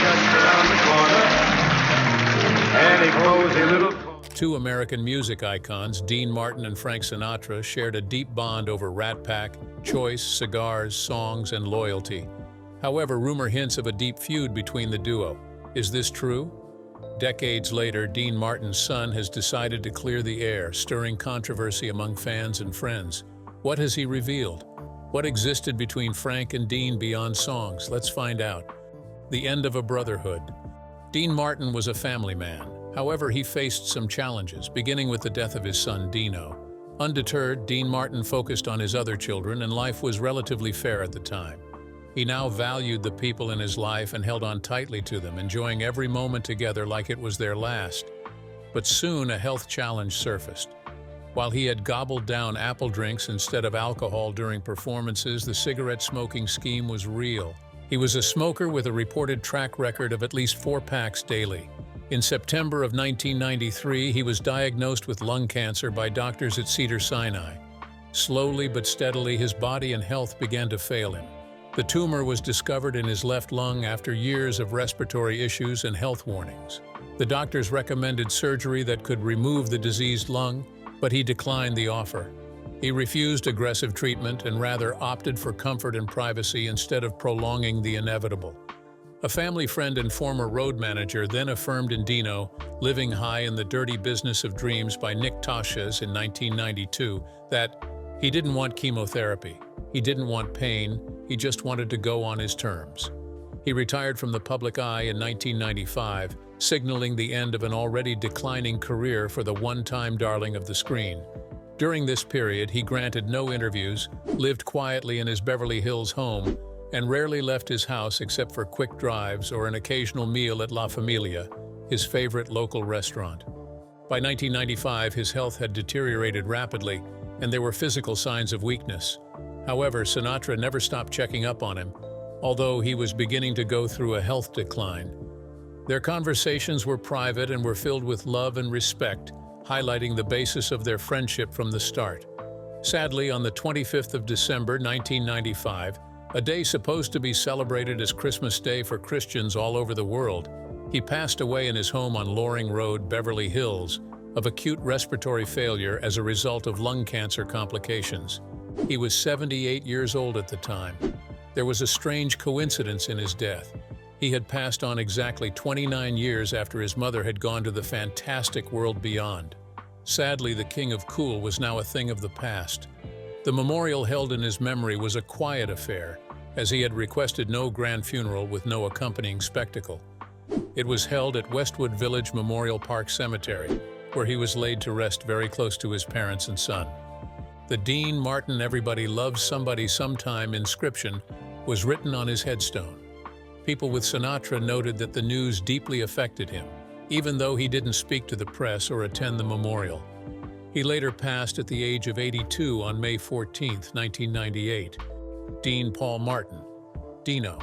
just around the corner. Any cozy little... Two American music icons, Dean Martin and Frank Sinatra, shared a deep bond over Rat Pack, choice, cigars, songs, and loyalty. However, rumor hints of a deep feud between the duo. Is this true? Decades later, Dean Martin's son has decided to clear the air, stirring controversy among fans and friends. What has he revealed? What existed between Frank and Dean beyond songs? Let's find out. The end of a brotherhood. Dean Martin was a family man. However, he faced some challenges, beginning with the death of his son, Dino. Undeterred, Dean Martin focused on his other children, and life was relatively fair at the time. He now valued the people in his life and held on tightly to them, enjoying every moment together like it was their last. But soon a health challenge surfaced. While he had gobbled down apple drinks instead of alcohol during performances, the cigarette smoking scheme was real. He was a smoker with a reported track record of at least 4 packs daily. In September of 1993, he was diagnosed with lung cancer by doctors at Cedars-Sinai. Slowly but steadily, his body and health began to fail him. The tumor was discovered in his left lung after years of respiratory issues and health warnings. The doctors recommended surgery that could remove the diseased lung, but he declined the offer. He refused aggressive treatment and rather opted for comfort and privacy instead of prolonging the inevitable. A family friend and former road manager then affirmed in Dino, living high in the dirty business of dreams by Nick Tosches in 1992, that he didn't want chemotherapy, he didn't want pain, he just wanted to go on his terms. He retired from the public eye in 1995, signaling the end of an already declining career for the one-time darling of the screen. During this period, he granted no interviews, lived quietly in his Beverly Hills home, and rarely left his house except for quick drives or an occasional meal at La Familia, his favorite local restaurant. By 1995, his health had deteriorated rapidly, and there were physical signs of weakness. However, Sinatra never stopped checking up on him, although he was beginning to go through a health decline. Their conversations were private and were filled with love and respect, highlighting the basis of their friendship from the start. Sadly, on the 25th of December 1995, a day supposed to be celebrated as Christmas Day for Christians all over the world, he passed away in his home on Loring Road, Beverly Hills, of acute respiratory failure as a result of lung cancer complications. He was 78 years old at the time. There was a strange coincidence in his death. He had passed on exactly 29 years after his mother had gone to the fantastic world beyond. Sadly, the King of Cool was now a thing of the past. The memorial held in his memory was a quiet affair, as he had requested no grand funeral with no accompanying spectacle. It was held at Westwood Village Memorial Park Cemetery, where he was laid to rest very close to his parents and son. The Dean Martin "Everybody Loves Somebody Sometime" inscription was written on his headstone. People with Sinatra noted that the news deeply affected him, even though he didn't speak to the press or attend the memorial. He later passed at the age of 82 on May 14, 1998. Dean Paul Martin, Dino.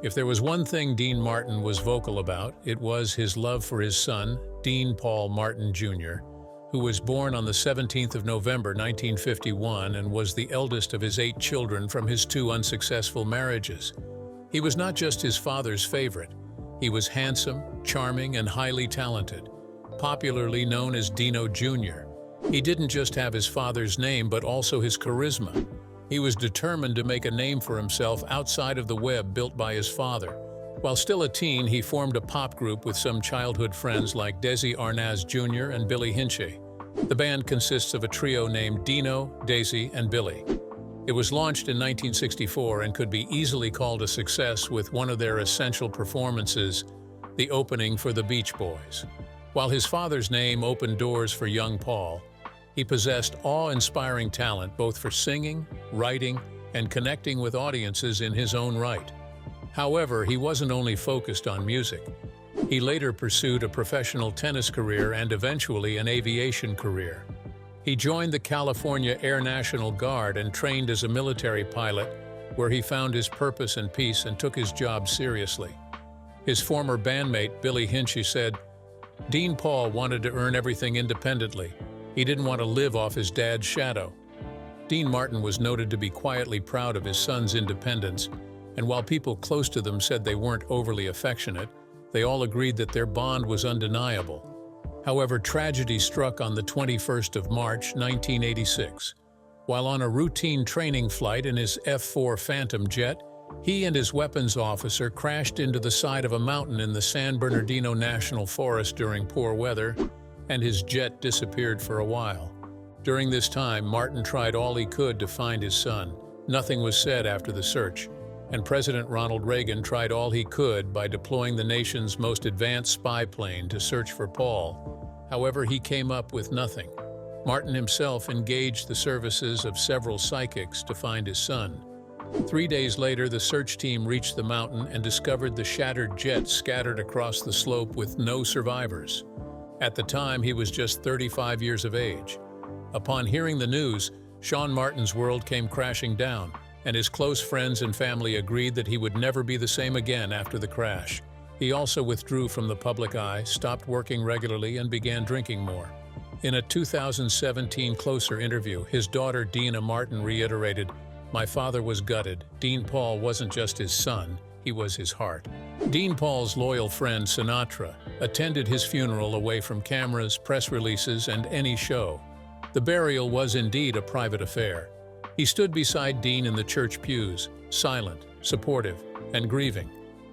If there was one thing Dean Martin was vocal about, it was his love for his son, Dean Paul Martin Jr., who was born on the 17th of November 1951 and was the eldest of his 8 children from his 2 unsuccessful marriages. He was not just his father's favorite. He was handsome, charming, and highly talented, popularly known as Dino Jr. He didn't just have his father's name, but also his charisma. He was determined to make a name for himself outside of the web built by his father. While still a teen, he formed a pop group with some childhood friends like Desi Arnaz Jr. and Billy Hinchey. The band consists of a trio named Dino, Daisy, and Billy. It was launched in 1964 and could be easily called a success with one of their essential performances, the opening for the Beach Boys. While his father's name opened doors for young Paul, he possessed awe-inspiring talent both for singing, writing, and connecting with audiences in his own right. However, he wasn't only focused on music. He later pursued a professional tennis career and eventually an aviation career. He joined the California Air National Guard and trained as a military pilot, where he found his purpose and peace and took his job seriously. His former bandmate, Billy Hinchey, said, "Dean Paul wanted to earn everything independently. He didn't want to live off his dad's shadow." Dean Martin was noted to be quietly proud of his son's independence, and while people close to them said they weren't overly affectionate, they all agreed that their bond was undeniable. However, tragedy struck on the 21st of March, 1986. While on a routine training flight in his F-4 Phantom jet, he and his weapons officer crashed into the side of a mountain in the San Bernardino National Forest during poor weather, and his jet disappeared for a while. During this time, Martin tried all he could to find his son. Nothing was said after the search, and President Ronald Reagan tried all he could by deploying the nation's most advanced spy plane to search for Paul. However, he came up with nothing. Martin himself engaged the services of several psychics to find his son. 3 days later, the search team reached the mountain and discovered the shattered jet scattered across the slope with no survivors. At the time, he was just 35 years of age. Upon hearing the news, Sean Martin's world came crashing down, and his close friends and family agreed that he would never be the same again after the crash. He also withdrew from the public eye, stopped working regularly, and began drinking more. In a 2017 Closer interview, his daughter Dina Martin reiterated, "My father was gutted. Dean Paul wasn't just his son, he was his heart." Dean Paul's loyal friend Sinatra attended his funeral away from cameras, press releases, and any show. The burial was indeed a private affair. He stood beside Dean in the church pews, silent, supportive, and grieving.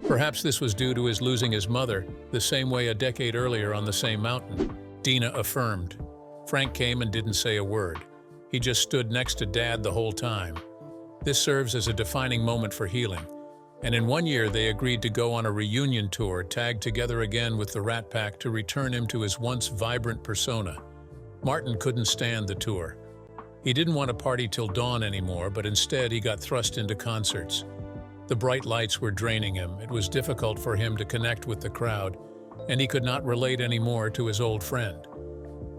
Perhaps this was due to his losing his mother, the same way a decade earlier on the same mountain. Dina affirmed. Frank came and didn't say a word. He just stood next to Dad the whole time. This serves as a defining moment for healing. And in 1 year, they agreed to go on a reunion tour, tagged together again with the Rat Pack to return him to his once vibrant persona. Martin couldn't stand the tour. He didn't want to party till dawn anymore, but instead he got thrust into concerts. The bright lights were draining him. It was difficult for him to connect with the crowd, and he could not relate anymore to his old friend.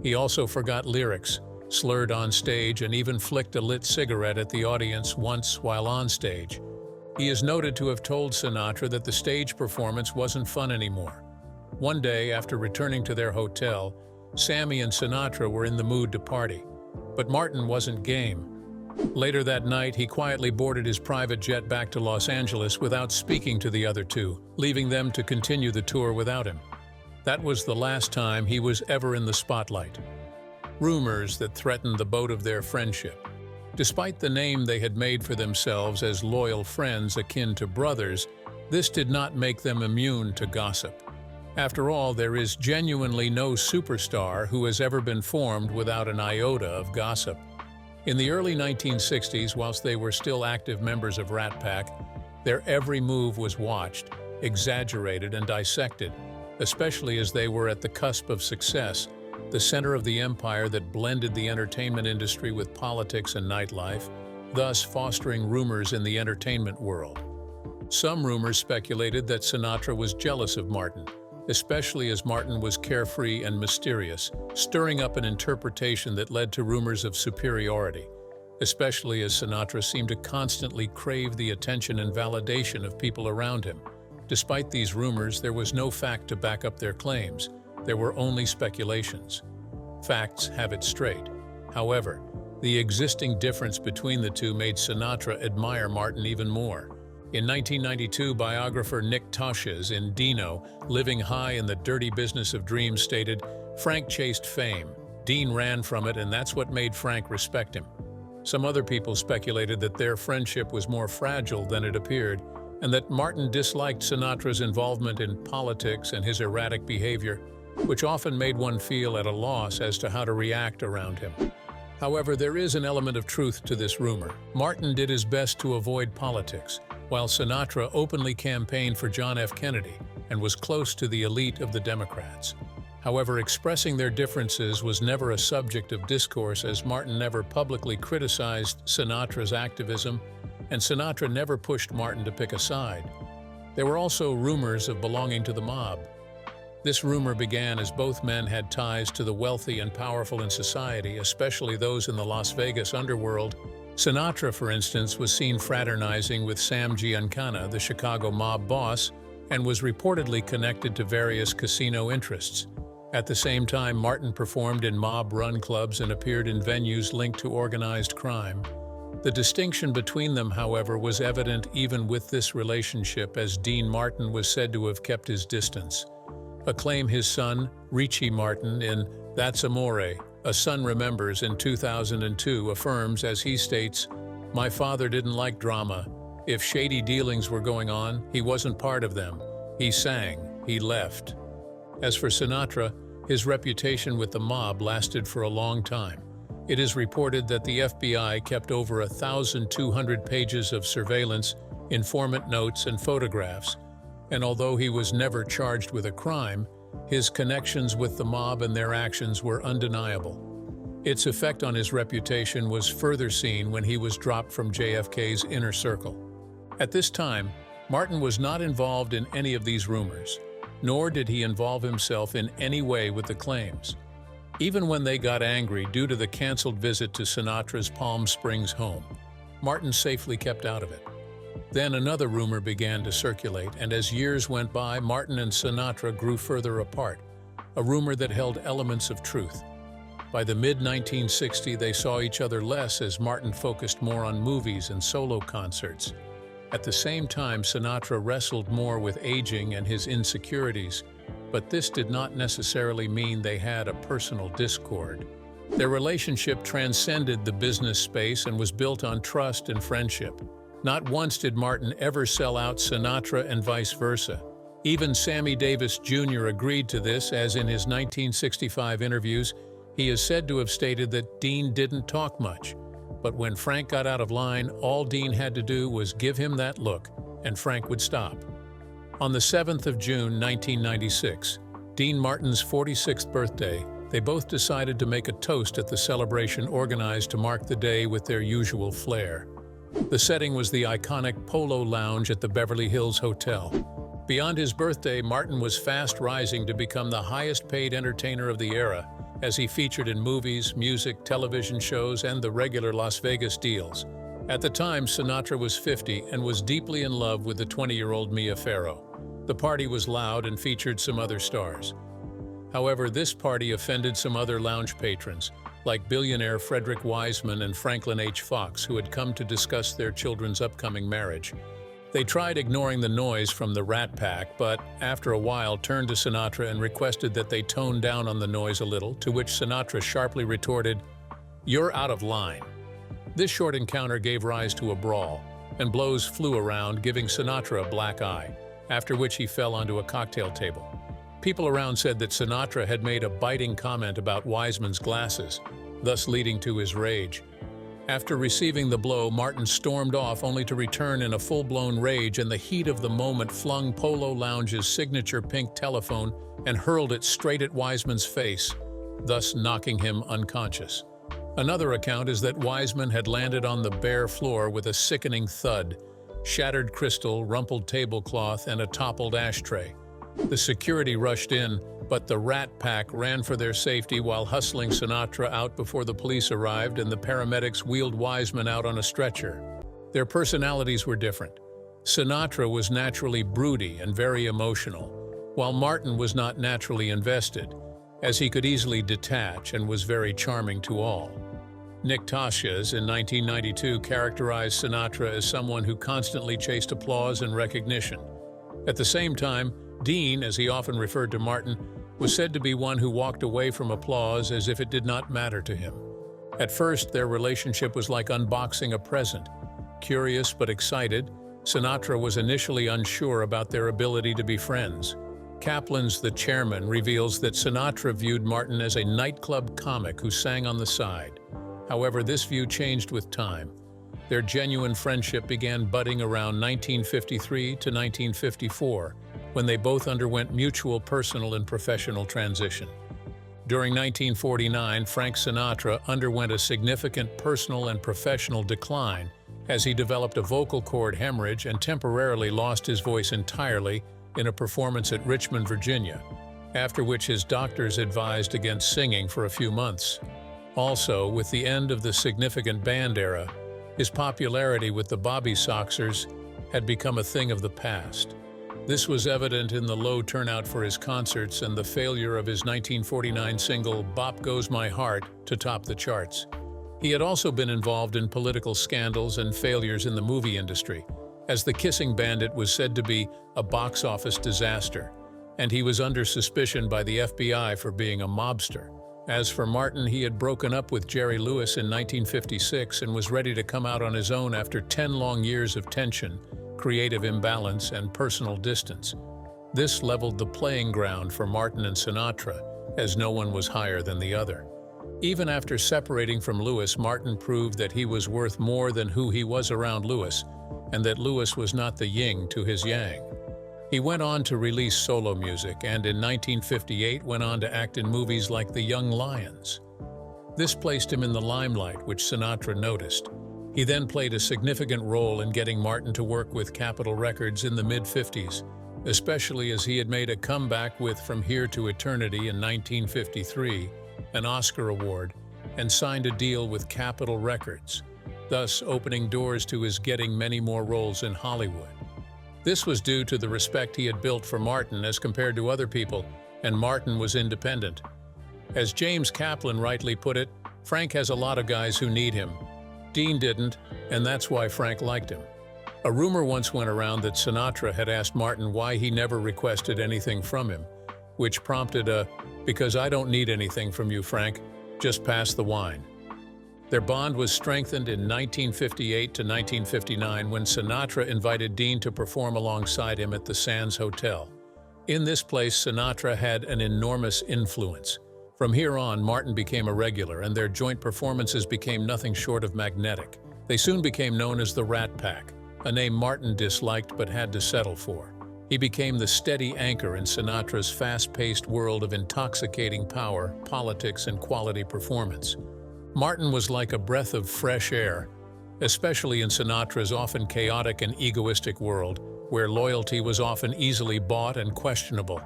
He also forgot lyrics, slurred on stage, and even flicked a lit cigarette at the audience once while on stage. He is noted to have told Sinatra that the stage performance wasn't fun anymore. One day, after returning to their hotel, Sammy and Sinatra were in the mood to party, but Martin wasn't game. Later that night, he quietly boarded his private jet back to Los Angeles without speaking to the other two, leaving them to continue the tour without him. That was the last time he was ever in the spotlight. Rumors that threatened the boat of their friendship. Despite the name they had made for themselves as loyal friends akin to brothers, this did not make them immune to gossip. After all, there is genuinely no superstar who has ever been formed without an iota of gossip. In the early 1960s, whilst they were still active members of Rat Pack, their every move was watched, exaggerated, and dissected, especially as they were at the cusp of success, the center of the empire that blended the entertainment industry with politics and nightlife, thus fostering rumors in the entertainment world. Some rumors speculated that Sinatra was jealous of Martin, especially as Martin was carefree and mysterious, stirring up an interpretation that led to rumors of superiority, especially as Sinatra seemed to constantly crave the attention and validation of people around him. Despite these rumors, there was no fact to back up their claims. There were only speculations. Facts have it straight. However, the existing difference between the two made Sinatra admire Martin even more. In 1992, biographer Nick Tosches in Dino, Living High in the Dirty Business of Dreams, stated, "Frank chased fame. Dean ran from it, and that's what made Frank respect him." Some other people speculated that their friendship was more fragile than it appeared, and that Martin disliked Sinatra's involvement in politics and his erratic behavior, which often made one feel at a loss as to how to react around him. However, there is an element of truth to this rumor. Martin did his best to avoid politics, while Sinatra openly campaigned for John F. Kennedy and was close to the elite of the Democrats. However, expressing their differences was never a subject of discourse, as Martin never publicly criticized Sinatra's activism, and Sinatra never pushed Martin to pick a side. There were also rumors of belonging to the mob. This rumor began as both men had ties to the wealthy and powerful in society, especially those in the Las Vegas underworld. Sinatra, for instance, was seen fraternizing with Sam Giancana, the Chicago mob boss, and was reportedly connected to various casino interests. At the same time, Martin performed in mob-run clubs and appeared in venues linked to organized crime. The distinction between them, however, was evident even with this relationship, as Dean Martin was said to have kept his distance. A claim his son, Richie Martin, in That's Amore, A Son Remembers in 2002 affirms, as he states, "My father didn't like drama. If shady dealings were going on, he wasn't part of them. He sang, he left." As for Sinatra, his reputation with the mob lasted for a long time. It is reported that the FBI kept over 1,200 pages of surveillance, informant notes, and photographs, and although he was never charged with a crime, his connections with the mob and their actions were undeniable. Its effect on his reputation was further seen when he was dropped from JFK's inner circle. At this time, Martin was not involved in any of these rumors, nor did he involve himself in any way with the claims. Even when they got angry due to the canceled visit to Sinatra's Palm Springs home, Martin safely kept out of it. Then another rumor began to circulate, and as years went by, Martin and Sinatra grew further apart, a rumor that held elements of truth. By the mid-1960s, they saw each other less as Martin focused more on movies and solo concerts. At the same time, Sinatra wrestled more with aging and his insecurities, but this did not necessarily mean they had a personal discord. Their relationship transcended the business space and was built on trust and friendship. Not once did Martin ever sell out Sinatra and vice versa. Even Sammy Davis Jr. agreed to this, as in his 1965 interviews, he is said to have stated that Dean didn't talk much. But when Frank got out of line, all Dean had to do was give him that look, and Frank would stop. On the 7th of June, 1996, Dean Martin's 46th birthday, they both decided to make a toast at the celebration organized to mark the day with their usual flair. The setting was the iconic Polo Lounge at the Beverly Hills Hotel. Beyond his birthday, Martin was fast rising to become the highest-paid entertainer of the era, as he featured in movies, music, television shows, and the regular Las Vegas deals. At the time, Sinatra was 50 and was deeply in love with the 20-year-old Mia Farrow. The party was loud and featured some other stars. However, this party offended some other lounge patrons, like billionaire Frederick Wiseman and Franklin H. Fox, who had come to discuss their children's upcoming marriage. They tried ignoring the noise from the Rat Pack, but after a while turned to Sinatra and requested that they tone down on the noise a little, to which Sinatra sharply retorted, "You're out of line." This short encounter gave rise to a brawl, and blows flew around, giving Sinatra a black eye, after which he fell onto a cocktail table. People around said that Sinatra had made a biting comment about Wiseman's glasses, thus leading to his rage. After receiving the blow, Martin stormed off, only to return in a full-blown rage, and the heat of the moment flung Polo Lounge's signature pink telephone and hurled it straight at Wiseman's face, thus knocking him unconscious. Another account is that Wiseman had landed on the bare floor with a sickening thud, shattered crystal, rumpled tablecloth, and a toppled ashtray. The security rushed in, but the Rat Pack ran for their safety while hustling Sinatra out before the police arrived and the paramedics wheeled Wiseman out on a stretcher. Their personalities were different. Sinatra was naturally broody and very emotional, while Martin was not naturally invested, as he could easily detach and was very charming to all. Nick Tosches in 1992 characterized Sinatra as someone who constantly chased applause and recognition. At the same time, Dean, as he often referred to Martin, was said to be one who walked away from applause as if it did not matter to him. At first, their relationship was like unboxing a present. Curious but excited, Sinatra was initially unsure about their ability to be friends. Kaplan's The Chairman reveals that Sinatra viewed Martin as a nightclub comic who sang on the side. However, this view changed with time. Their genuine friendship began budding around 1953 to 1954, when they both underwent mutual personal and professional transition. During 1949, Frank Sinatra underwent a significant personal and professional decline as he developed a vocal cord hemorrhage and temporarily lost his voice entirely in a performance at Richmond, Virginia, after which his doctors advised against singing for a few months. Also, with the end of the significant band era, his popularity with the Bobby Soxers had become a thing of the past. This was evident in the low turnout for his concerts and the failure of his 1949 single "Bop Goes My Heart" to top the charts. He had also been involved in political scandals and failures in the movie industry, as The Kissing Bandit was said to be a box office disaster, and he was under suspicion by the FBI for being a mobster. As for Martin, he had broken up with Jerry Lewis in 1956 and was ready to come out on his own after 10 long years of tension, creative imbalance, and personal distance. This leveled the playing ground for Martin and Sinatra, as no one was higher than the other. Even after separating from Lewis, Martin proved that he was worth more than who he was around Lewis, and that Lewis was not the yin to his yang. He went on to release solo music and in 1958 went on to act in movies like The Young Lions. This placed him in the limelight, which Sinatra noticed. He then played a significant role in getting Martin to work with Capitol Records in the mid-50s, especially as he had made a comeback with From Here to Eternity in 1953, an Oscar award, and signed a deal with Capitol Records, thus opening doors to his getting many more roles in Hollywood. This was due to the respect he had built for Martin as compared to other people, and Martin was independent. As James Kaplan rightly put it, Frank has a lot of guys who need him. Dean didn't, and that's why Frank liked him. A rumor once went around that Sinatra had asked Martin why he never requested anything from him, which prompted a, "Because I don't need anything from you, Frank, just pass the wine." Their bond was strengthened in 1958 to 1959 when Sinatra invited Dean to perform alongside him at the Sands Hotel. In this place, Sinatra had an enormous influence. From here on, Martin became a regular, and their joint performances became nothing short of magnetic. They soon became known as the Rat Pack, a name Martin disliked but had to settle for. He became the steady anchor in Sinatra's fast-paced world of intoxicating power, politics, and quality performance. Martin was like a breath of fresh air, especially in Sinatra's often chaotic and egoistic world, where loyalty was often easily bought and questionable.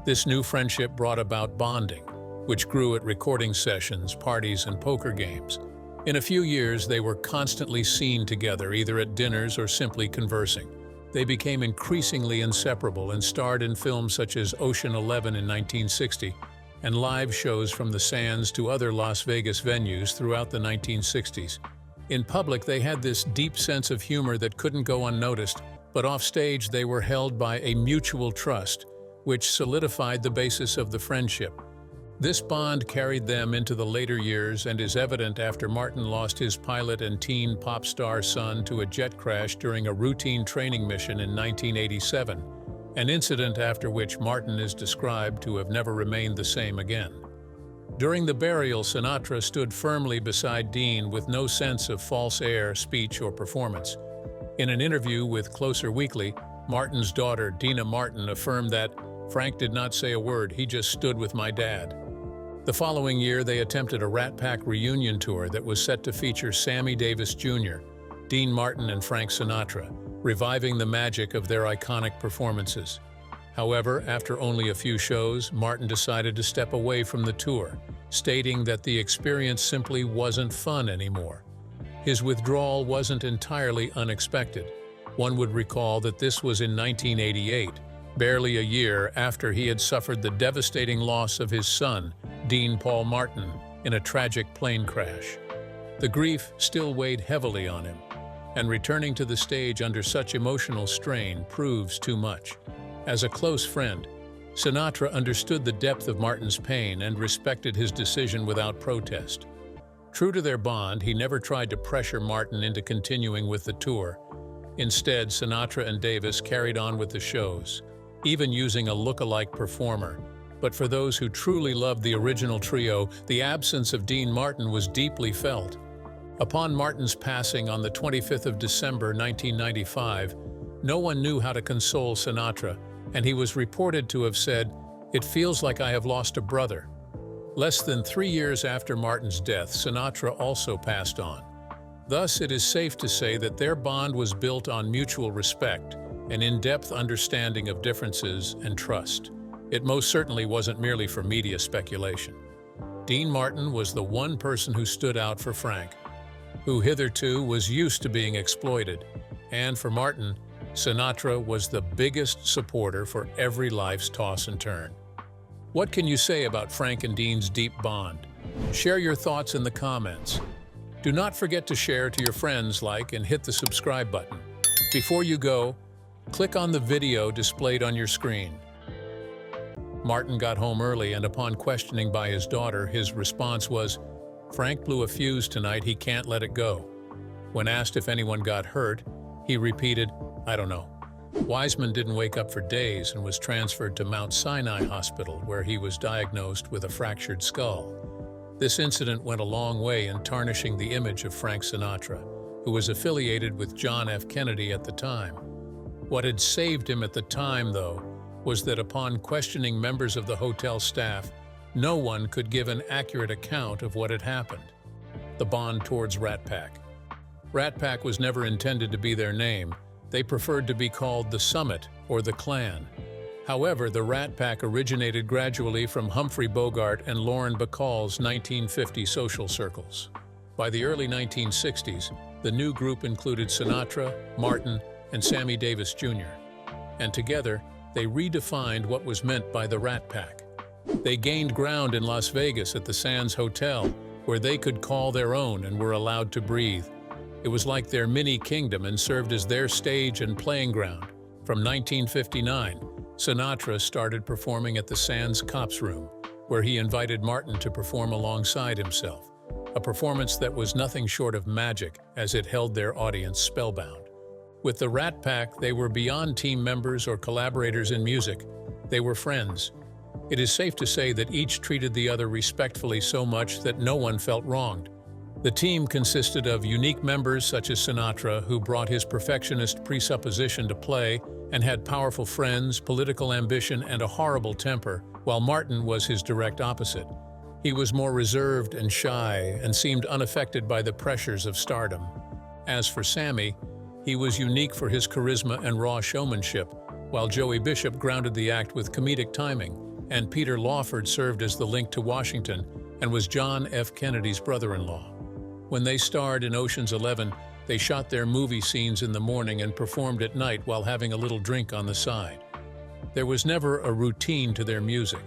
This new friendship brought about bonding, which grew at recording sessions, parties, and poker games. In a few years, they were constantly seen together, either at dinners or simply conversing. They became increasingly inseparable and starred in films such as Ocean 11 in 1960, and live shows from the Sands to other Las Vegas venues throughout the 1960s. In public, they had this deep sense of humor that couldn't go unnoticed, but offstage they were held by a mutual trust, which solidified the basis of the friendship. This bond carried them into the later years and is evident after Martin lost his pilot and teen pop star son to a jet crash during a routine training mission in 1987. An incident after which Martin is described to have never remained the same again. During the burial, Sinatra stood firmly beside Dean with no sense of false air, speech, or performance. In an interview with Closer Weekly, Martin's daughter, Dina Martin, affirmed that, "Frank did not say a word, he just stood with my dad." The following year, they attempted a Rat Pack reunion tour that was set to feature Sammy Davis Jr., Dean Martin, and Frank Sinatra, reviving the magic of their iconic performances. However, after only a few shows, Martin decided to step away from the tour, stating that the experience simply wasn't fun anymore. His withdrawal wasn't entirely unexpected. One would recall that this was in 1988, barely a year after he had suffered the devastating loss of his son, Dean Paul Martin, in a tragic plane crash. The grief still weighed heavily on him, and returning to the stage under such emotional strain proves too much. As a close friend, Sinatra understood the depth of Martin's pain and respected his decision without protest. True to their bond, he never tried to pressure Martin into continuing with the tour. Instead, Sinatra and Davis carried on with the shows, even using a look-alike performer. But for those who truly loved the original trio, the absence of Dean Martin was deeply felt. Upon Martin's passing on the 25th of December 1995, no one knew how to console Sinatra, and he was reported to have said, "It feels like I have lost a brother." Less than 3 years after Martin's death, Sinatra also passed on. Thus, it is safe to say that their bond was built on mutual respect, an in-depth understanding of differences, and trust. It most certainly wasn't merely for media speculation. Dean Martin was the one person who stood out for Frank, who hitherto was used to being exploited, and for Martin, Sinatra was the biggest supporter for every life's toss and turn. What can you say about Frank and Dean's deep bond? Share your thoughts in the comments. Do not forget to share to your friends, like, and hit the subscribe button. Before you go, click on the video displayed on your screen. Martin got home early, and upon questioning by his daughter, his response was, "Frank blew a fuse tonight, he can't let it go." When asked if anyone got hurt, he repeated, "I don't know." Wiseman didn't wake up for days and was transferred to Mount Sinai Hospital, where he was diagnosed with a fractured skull. This incident went a long way in tarnishing the image of Frank Sinatra, who was affiliated with John F. Kennedy at the time. What had saved him at the time, though, was that upon questioning members of the hotel staff, no one could give an accurate account of what had happened. The bond towards Rat Pack. Rat Pack was never intended to be their name. They preferred to be called the Summit or the Clan. However, the Rat Pack originated gradually from Humphrey Bogart and Lauren Bacall's 1950 social circles. By the early 1960s, the new group included Sinatra, Martin, and Sammy Davis Jr. And together, they redefined what was meant by the Rat Pack. They gained ground in Las Vegas at the Sands Hotel, where they could call their own and were allowed to breathe. It was like their mini-kingdom and served as their stage and playing ground. From 1959, Sinatra started performing at the Sands Cops Room, where he invited Martin to perform alongside himself, a performance that was nothing short of magic as it held their audience spellbound. With the Rat Pack, they were beyond team members or collaborators in music. They were friends. It is safe to say that each treated the other respectfully so much that no one felt wronged. The team consisted of unique members such as Sinatra, who brought his perfectionist presupposition to play and had powerful friends, political ambition, and a horrible temper, while Martin was his direct opposite. He was more reserved and shy and seemed unaffected by the pressures of stardom. As for Sammy, he was unique for his charisma and raw showmanship, while Joey Bishop grounded the act with comedic timing, and Peter Lawford served as the link to Washington and was John F. Kennedy's brother-in-law. When they starred in Ocean's 11, they shot their movie scenes in the morning and performed at night while having a little drink on the side. There was never a routine to their music.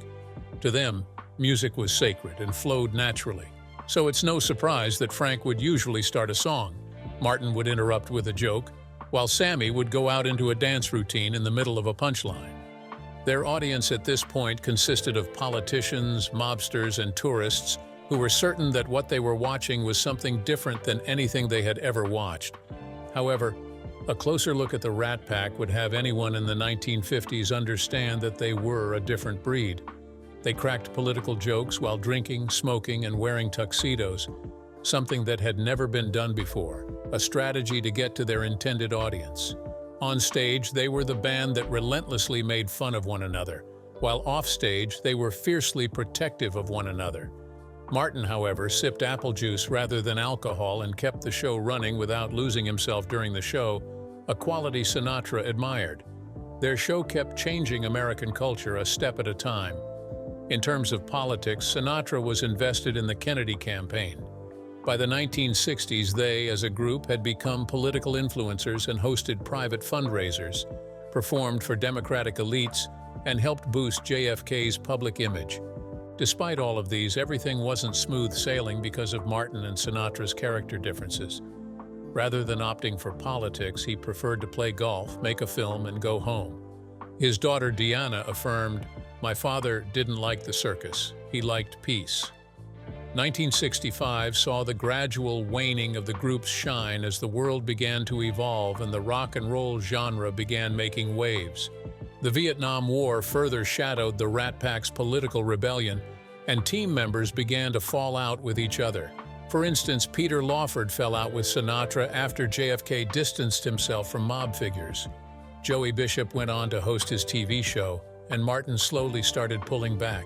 To them, music was sacred and flowed naturally. So it's no surprise that Frank would usually start a song, Martin would interrupt with a joke, while Sammy would go out into a dance routine in the middle of a punchline. Their audience at this point consisted of politicians, mobsters, and tourists who were certain that what they were watching was something different than anything they had ever watched. However, a closer look at the Rat Pack would have anyone in the 1950s understand that they were a different breed. They cracked political jokes while drinking, smoking, and wearing tuxedos, something that had never been done before, a strategy to get to their intended audience. On stage, they were the band that relentlessly made fun of one another, while off-stage, they were fiercely protective of one another. Martin, however, sipped apple juice rather than alcohol and kept the show running without losing himself during the show, a quality Sinatra admired. Their show kept changing American culture a step at a time. In terms of politics, Sinatra was invested in the Kennedy campaign. By the 1960s, they, as a group, had become political influencers and hosted private fundraisers, performed for Democratic elites, and helped boost JFK's public image. Despite all of these, everything wasn't smooth sailing because of Martin and Sinatra's character differences. Rather than opting for politics, he preferred to play golf, make a film, and go home. His daughter Deanna affirmed, "My father didn't like the circus, he liked peace." 1965 saw the gradual waning of the group's shine as the world began to evolve and the rock and roll genre began making waves. The Vietnam War further shadowed the Rat Pack's political rebellion, and team members began to fall out with each other. For instance, Peter Lawford fell out with Sinatra after JFK distanced himself from mob figures. Joey Bishop went on to host his TV show, and Martin slowly started pulling back.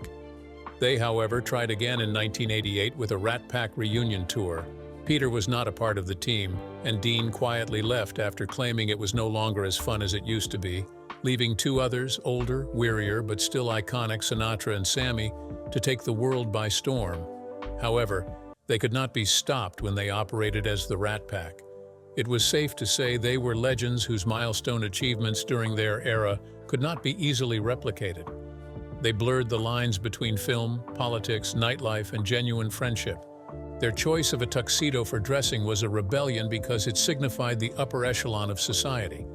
They, however, tried again in 1988 with a Rat Pack reunion tour. Peter was not a part of the team, and Dean quietly left after claiming it was no longer as fun as it used to be, leaving two others, older, wearier, but still iconic, Sinatra and Sammy, to take the world by storm. However, they could not be stopped when they operated as the Rat Pack. It was safe to say they were legends whose milestone achievements during their era could not be easily replicated. They blurred the lines between film, politics, nightlife, and genuine friendship. Their choice of a tuxedo for dressing was a rebellion because it signified the upper echelon of society.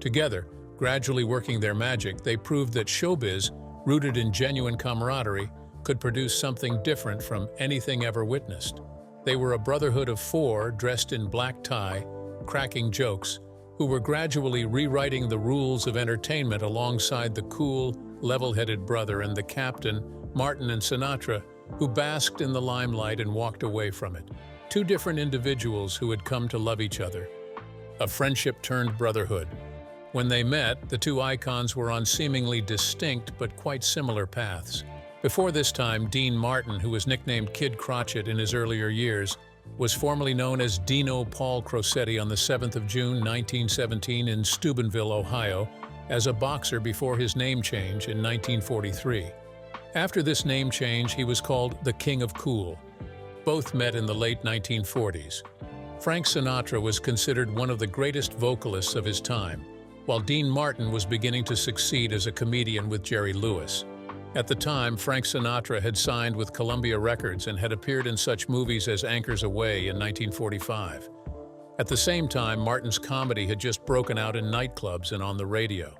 Together, gradually working their magic, they proved that showbiz, rooted in genuine camaraderie, could produce something different from anything ever witnessed. They were a brotherhood of four dressed in black tie, cracking jokes, who were gradually rewriting the rules of entertainment alongside the cool, level-headed brother and the captain, Martin and Sinatra, who basked in the limelight and walked away from it. Two different individuals who had come to love each other. A friendship turned brotherhood. When they met, the two icons were on seemingly distinct but quite similar paths. Before this time, Dean Martin, who was nicknamed Kid Crotchet in his earlier years, was formerly known as Dino Paul Crocetti on the 7th of June 1917 in Steubenville, Ohio, as a boxer before his name change in 1943. After this name change, he was called the King of Cool. Both met in the late 1940s. Frank Sinatra was considered one of the greatest vocalists of his time, while Dean Martin was beginning to succeed as a comedian with Jerry Lewis. At the time, Frank Sinatra had signed with Columbia Records and had appeared in such movies as Anchors Aweigh in 1945. At the same time, Martin's comedy had just broken out in nightclubs and on the radio.